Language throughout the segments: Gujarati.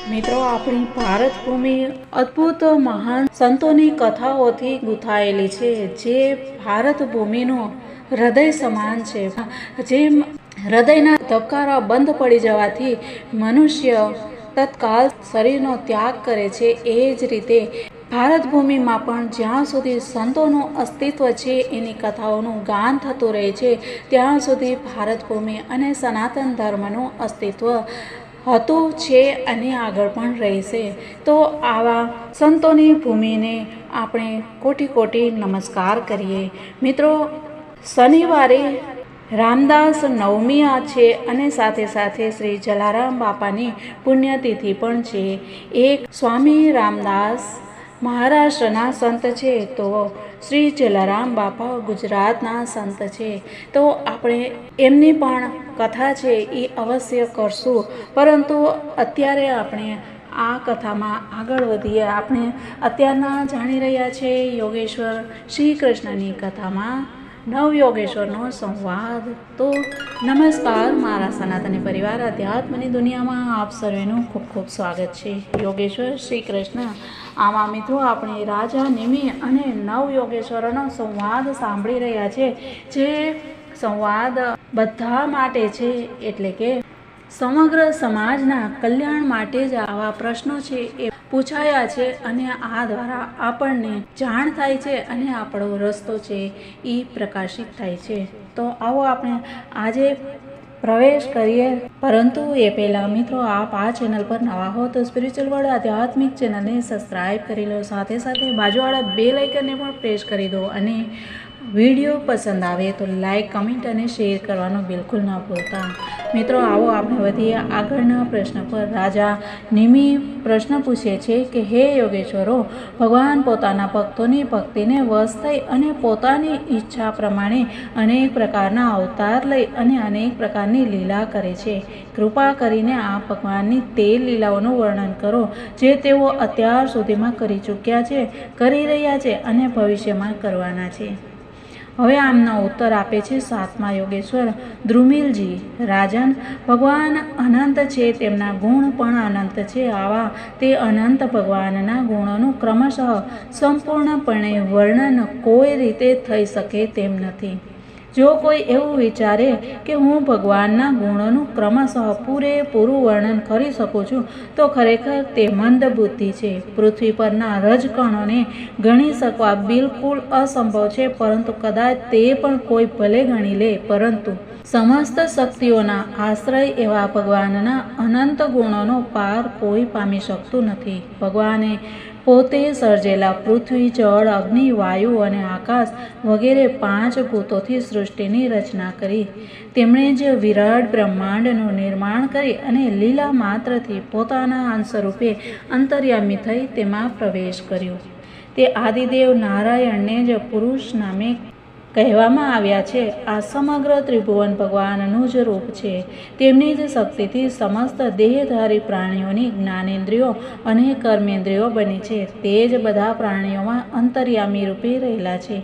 મિત્રો, આપણી ભારત ભૂમિ અદ્ભુત મહાન સંતોની કથાઓથી ગૂંથાયેલી છે, જે ભારત ભૂમિનું હૃદય સમાન છે. જેમ હૃદયના ધબકારા બંધ પડી જવાથી મનુષ્ય તત્કાલ શરીરનો ત્યાગ કરે છે, એ જ રીતે ભારત ભૂમિમાં પણ જ્યાં સુધી સંતોનું અસ્તિત્વ છે, એની કથાઓનું ગાન થતું રહે છે, ત્યાં સુધી ભારત ભૂમિ અને સનાતન ધર્મનું અસ્તિત્વ હતું છે અને આગળ પણ રહેશે. તો આવા સંતોની ભૂમિને આપણે કોટી કોટી નમસ્કાર કરીએ. મિત્રો, શનિવારે રામદાસ નવમી છે અને સાથે સાથે શ્રી જલારામ બાપાની પુણ્યતિથિ પણ છે. એક સ્વામી રામદાસ મહારાષ્ટ્રના સંત છે, તો શ્રી જલારામ બાપા ગુજરાતના સંત છે. તો આપણે એમની પણ કથા છે એ અવશ્ય કરશું, પરંતુ અત્યારે આપણે આ કથામાં આગળ વધીએ. આપણે અત્યારના જાણી રહ્યા છે યોગેશ્વર શ્રી કૃષ્ણની કથામાં નવયોગેશ્વરનો સંવાદ. તો નમસ્કાર, મારા સનાતની પરિવાર અધ્યાત્મની દુનિયામાં આપ સર્વેનું ખૂબ ખૂબ સ્વાગત છે. યોગેશ્વર શ્રી કૃષ્ણ. આમાં મિત્રો આપણે રાજા નિમિ અને નવયોગેશ્વરનો સંવાદ સાંભળી રહ્યા છે, જે સંવાદ બધા માટે છે, એટલે કે સમગ્ર સમાજના કલ્યાણ માટે જ આવા પ્રશ્નો છે એ પૂછાયા છે અને આ દ્વારા આપણને જાણ થાય છે અને આપણો રસ્તો છે એ પ્રકાશિત થાય છે. તો આવો આપણે આજે પ્રવેશ કરીએ. પરંતુ એ પહેલાં મિત્રો, આપ આ ચેનલ પર નવા હો તો સ્પિરિચ્યુઅલ વર્લ્ડ આધ્યાત્મિક ચેનલને સબસ્ક્રાઈબ કરી લો, સાથે સાથે બાજુવાળા બેલ આઇકનને પણ પ્રેસ કરી દો અને વિડીયો પસંદ આવે તો લાઈક, કમેન્ટ અને શેર કરવાનું બિલકુલ ન ભૂલતા. મિત્રો, આવો આપણે વધીએ આગળના પ્રશ્ન પર. રાજા નિમિ પ્રશ્ન પૂછે છે કે હે યોગેશ્વરો, ભગવાન પોતાના ભક્તોની ભક્તિને વશ થઈ અને પોતાની ઈચ્છા પ્રમાણે અનેક પ્રકારના અવતાર લઈ અને અનેક પ્રકારની લીલા કરે છે. કૃપા કરીને આ ભગવાનની તે લીલાઓનું વર્ણન કરો જે તેઓ અત્યાર સુધીમાં કરી ચૂક્યા છે, કરી રહ્યા છે અને ભવિષ્યમાં કરવાના છે. હવે આમનો ઉત્તર આપે છે સાતમા યોગેશ્વર દ્રુમિલજી. રાજન, ભગવાન અનંત છે, તેમના ગુણ પણ અનંત છે. આવા તે અનંત ભગવાનના ગુણોનું ક્રમશઃ સંપૂર્ણપણે વર્ણન કોઈ રીતે થઈ શકે તેમ નથી. જો કોઈ એવું વિચારે કે હું ભગવાનના ગુણોનું ક્રમશઃ પૂરેપૂરું વર્ણન કરી શકું છું, તો ખરેખર તે મંદ બુદ્ધિ છે. પૃથ્વી પરના રજકણોને ગણી શકવા બિલકુલ અસંભવ છે, પરંતુ કદાચ તે પણ કોઈ ભલે ગણી લે, પરંતુ સમસ્ત શક્તિઓના આશ્રય એવા ભગવાનના અનંત ગુણોનો પાર કોઈ પામી શકતું નથી. ભગવાને પોતે સર્જેલા પૃથ્વી, જળ, અગ્નિ, વાયુ અને આકાશ વગેરે 5 ભૂતોથી સૃષ્ટિની રચના કરી. તેમણે જ વિરાટ બ્રહ્માંડનું નિર્માણ કરી અને લીલા માત્રથી પોતાના અંશરૂપે અંતર્યામી થઈ તેમાં પ્રવેશ કર્યો. તે આદિદેવ નારાયણને જ પુરુષ નામે કહેવામાં આવ્યા છે. આ સમગ્ર ત્રિભુવન ભગવાનનું જ રૂપ છે. તેમની જ શક્તિથી સમસ્ત દેહધારી પ્રાણીઓની જ્ઞાનેન્દ્રિયો અને કર્મેન્દ્રિયો બની છે. તે જ બધા પ્રાણીઓમાં અંતર્યામી રૂપે રહેલા છે.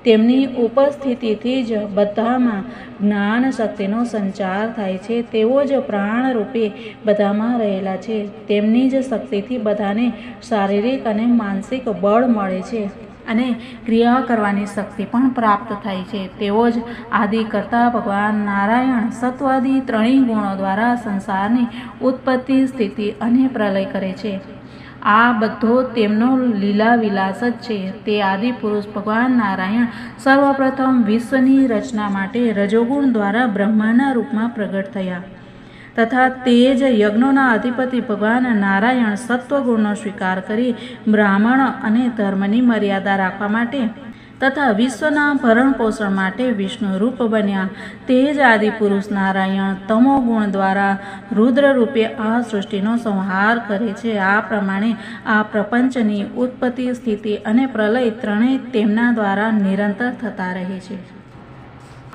તેમની ઉપસ્થિતિથી જ બધામાં જ્ઞાન શક્તિનો સંચાર થાય છે. તેઓ જ પ્રાણ રૂપે બધામાં રહેલા છે. તેમની જ શક્તિથી બધાને શારીરિક અને માનસિક બળ મળે છે અને ક્રિયા કરવાની શક્તિ પણ પ્રાપ્ત થાય છે. તેઓ જ આદિ કરતા ભગવાન નારાયણ સત્વાદી ત્રણેય ગુણો દ્વારા સંસારની ઉત્પત્તિ, સ્થિતિ અને પ્રલય કરે છે. આ બધો તેમનો લીલા વિલાસ જ છે. તે આદિ પુરુષ ભગવાન નારાયણ સર્વપ્રથમ વિશ્વની રચના માટે રજોગુણ દ્વારા બ્રહ્માના રૂપમાં પ્રગટ થયા તથા તે જ યજ્ઞોના અધિપતિ ભગવાન નારાયણ સત્વગુણનો સ્વીકાર કરી બ્રાહ્મણ અને ધર્મની મર્યાદા રાખવા માટે તથા વિશ્વના ભરણ પોષણ માટે વિષ્ણુ રૂપ બન્યા. તે જ આદિપુરુષ નારાયણ તમો ગુણ દ્વારા રુદ્ર રૂપે આ સૃષ્ટિનો સંહાર કરે છે. આ પ્રમાણે આ પ્રપંચની ઉત્પત્તિ, સ્થિતિ અને પ્રલય ત્રણેય તેમના દ્વારા નિરંતર થતા રહે છે.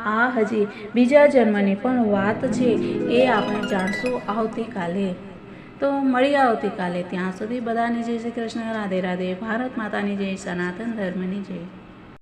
આ હજી બીજા જન્મની પણ વાત છે, એ આપણે જાણશું આવતીકાલે. તો મળીએ આવતીકાલે. ત્યાં સુધી બધાને જય શ્રી કૃષ્ણ, રાધે રાધે. ભારત માતાની જય, સનાતન ધર્મની જય.